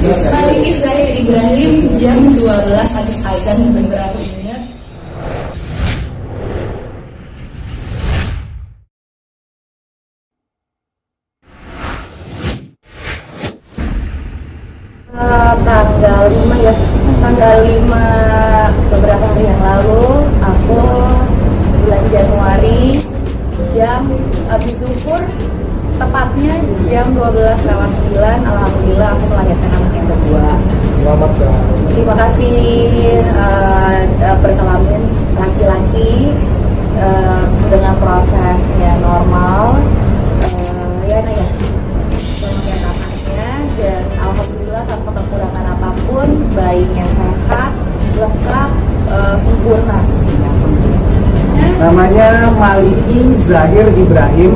Maliki Zahir Ibrahim jam 12 habis azan benar-benar aku ingat. Tanggal 5 ya, tanggal 5 beberapa hari yang lalu aku bulan Januari jam habis zuhur tepatnya jam 12:09 alhamdulillah aku melahirkan anak yang kedua. Selamat ya. Terima kasih. Berkelamin laki-laki dengan prosesnya normal ya Naya kemudian anaknya dan alhamdulillah tanpa kekurangan apapun, bayinya sehat lengkap sempurna. Namanya Maliki Zahir Ibrahim,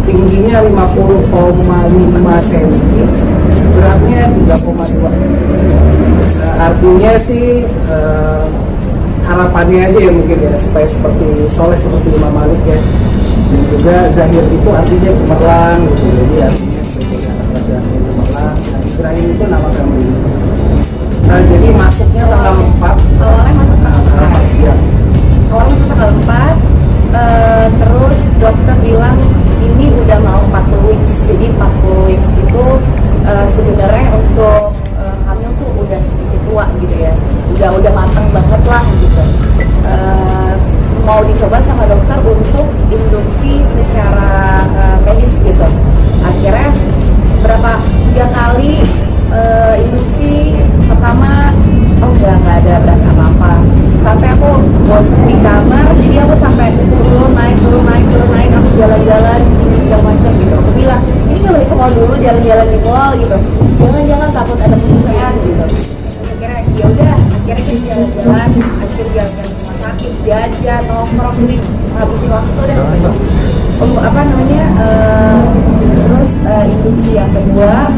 tingginya 50,5 cm, beratnya 3,2. Artinya sih harapannya aja ya mungkin ya supaya seperti soleh seperti Imam Malik ya. Dan juga Zahir itu artinya cemerlang gitu. Jadi artinya sebagai anak laki-laki cemerlang. Nah, Ibrahim itu nama kami. Nah, jadi masuknya tanggal 4. Awalnya masuk tanggal 4. Siang. Awalnya masuk tanggal 4. Terus dokter bilang ini udah mau 40 weeks. Jadi 40 weeks itu sebenarnya untuk hamil tuh udah sedikit tua gitu ya. Udah matang banget lah gitu. Mau dicoba sama dokter untuk induksi secara medis gitu. Akhirnya berapa 3 kali induksi pertama nggak ada berasa apa-apa sampai aku bosan di kamar, jadi aku sampai turun naik aku jalan-jalan di sini segala macam gitu. Aku bilang ini nggak boleh ke mall dulu, jalan-jalan di mall gitu, jangan takut ada penyusuan gitu. Akhirnya ya udah, akhirnya kita jalan-jalan ke rumah sakit, jajan, nongkrong, jadi ngabisin waktu deh. Terus induksi yang kedua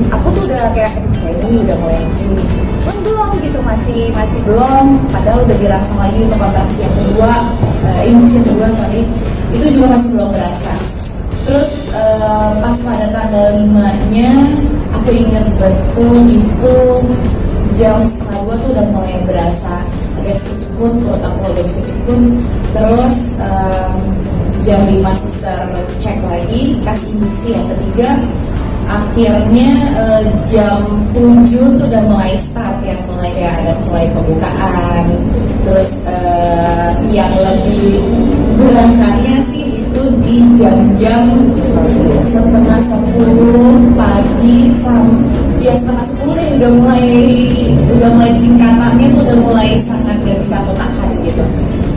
aku tuh udah kayak ini udah mulai ini belum gitu, masih belum, padahal udah dirangsang lagi untuk kontraksi yang kedua, induksi yang kedua itu juga masih belum berasa. Terus pas pada tanggal 5-nya aku ingat betul itu jam 1:30 tuh udah mulai berasa agak cukup, perut aku agak cukup. Terus jam 5 suster cek lagi, kasih induksi yang ketiga. Akhirnya jam 7 tuh udah mulai start ya, mulai pembukaan. Terus yang lebih berasanya sih itu di jam-jam setengah 10 pagi sampai ya setengah 10 deh udah mulai tingkatannya tuh udah mulai sangat gak bisa aku tahan gitu.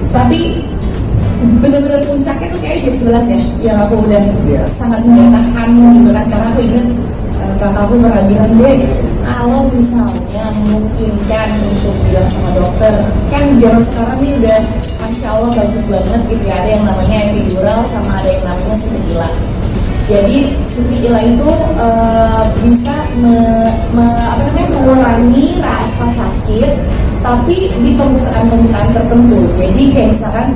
Tapi bener-bener puncaknya tuh kayak jam 11 ya, yang aku udah sangat gak tahan gitu kan, karena aku inget kakakku pernah bilang deh, kalau misalnya memungkinkan untuk bilang sama dokter, kan zaman sekarang nih udah masya Allah bagus banget gitu ya, ada yang namanya epidural sama ada yang namanya suntik gila. Jadi suntik gila itu bisa mengurangi rasa sakit, tapi di pembukaan tertentu. Jadi kayak misalkan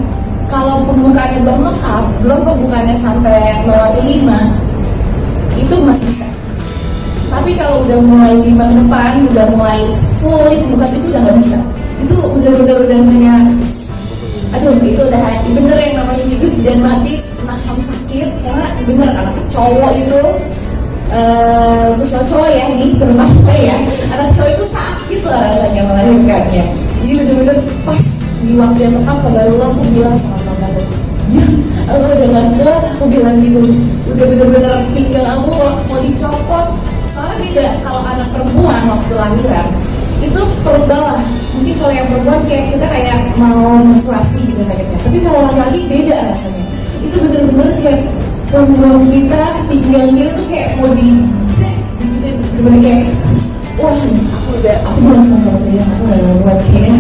kalau pembukaannya belum lengkap, belum pembukaannya sampai melewati 5, itu masih bisa. Tapi kalau udah mulai 5 ke depan, udah mulai full pembukaan itu udah nggak bisa. Itu udah kayak, aduh itu udah bener yang namanya hidup dan mati nahan sakit, karena bener anak cowok itu, untuk cowok ya ini terutama ya, anak cowok itu sakit lah rasanya melahirkannya. Jadi bener-bener pas di waktu yang tepat kabarullah aku bilang sama aku, ya aku udah gak kuat, aku bilang gitu, udah bener-bener pinggang aku mau dicopot. Soalnya beda kalau anak perempuan waktu lahiran itu perut bawah, mungkin kalau yang perempuan kayak kita kayak mau menstruasi gitu sakitnya, tapi kalau laki-laki beda rasanya. Itu bener-bener kayak punggung kita, pinggang kita tuh kayak mau dicek gitu, bener-bener kayak wah aku bilang sama dia, aku gak kuat kayaknya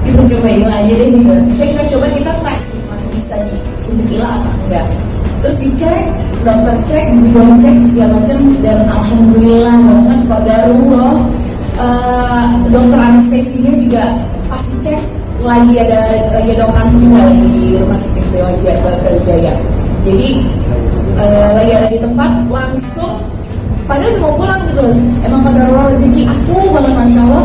kita cobain aja deh gitu. Kita coba, kita tes masih bisa disuntik gila apa enggak. Terus dicek, dokter cek, bilang cek segala macam, dan alhamdulillah banget qadarullah, dokter anestesinya juga pasti cek lagi ada operasi juga lagi di rumah sakit Brawijaya. Jadi lagi ada di tempat, langsung padahal udah mau pulang gitu. Emang pada rezeki aku banget, masya Allah,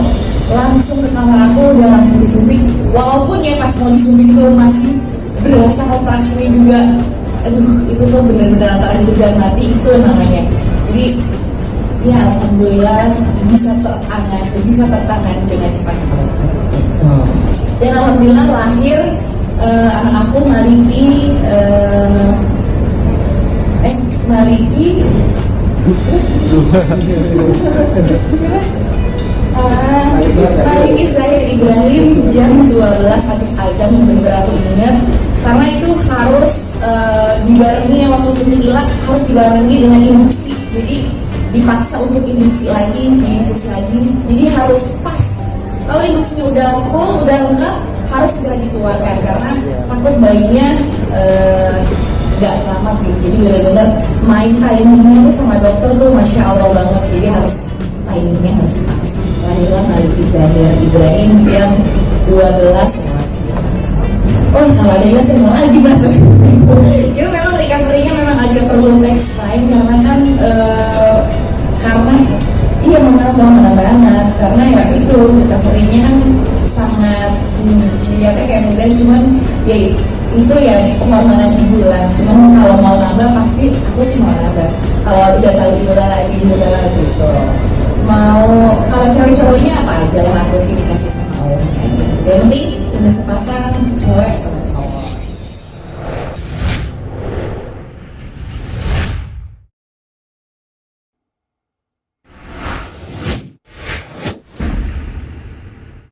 langsung ke kamar aku, udah langsung disuntik. Walaupun ya pas mau disuntik itu masih berasa kontraksinya juga, aduh itu tuh bener-bener antara hidup dan mati itu namanya. Jadi ya alhamdulillah bisa tertangani dengan cepat-cepat. Dan alhamdulillah lahir anak aku Maliki Maliki Zahir Ibrahim jam 12 habis azan, bener-bener aku ingat karena itu harus dibarengi yang waktu suntik ilah harus dibarengi dengan induksi, jadi dipaksa untuk induksi lagi, diinfus lagi, jadi harus pas. Kalau induksinya udah full, udah lengkap, harus segera dikeluarkan karena takut bayinya nggak selamat gitu. Jadi benar-benar main timingnya tuh sama dokter tuh masya Allah banget, jadi harus timingnya harus pas. Lahirlah Maliki Zahir Ibrahim jam 12 lewat. Oh kalau ada yang saya mau lagi masuk. Jadi memang recovery-nya memang agak perlu next time karena kan karena iya mana banget karena ya itu recovery-nya kan sangat dilihatnya kayak mudah, cuman ya itu ya pengorbanan bulan. Cuman kalau mau nambah pasti aku sih mau nambah. Kalau udah tahu ilah lagi udah gitu. Mau kalau cowok-cowoknya apa aja lah aku sih dikasih sama Allah. Yang penting udah sepasang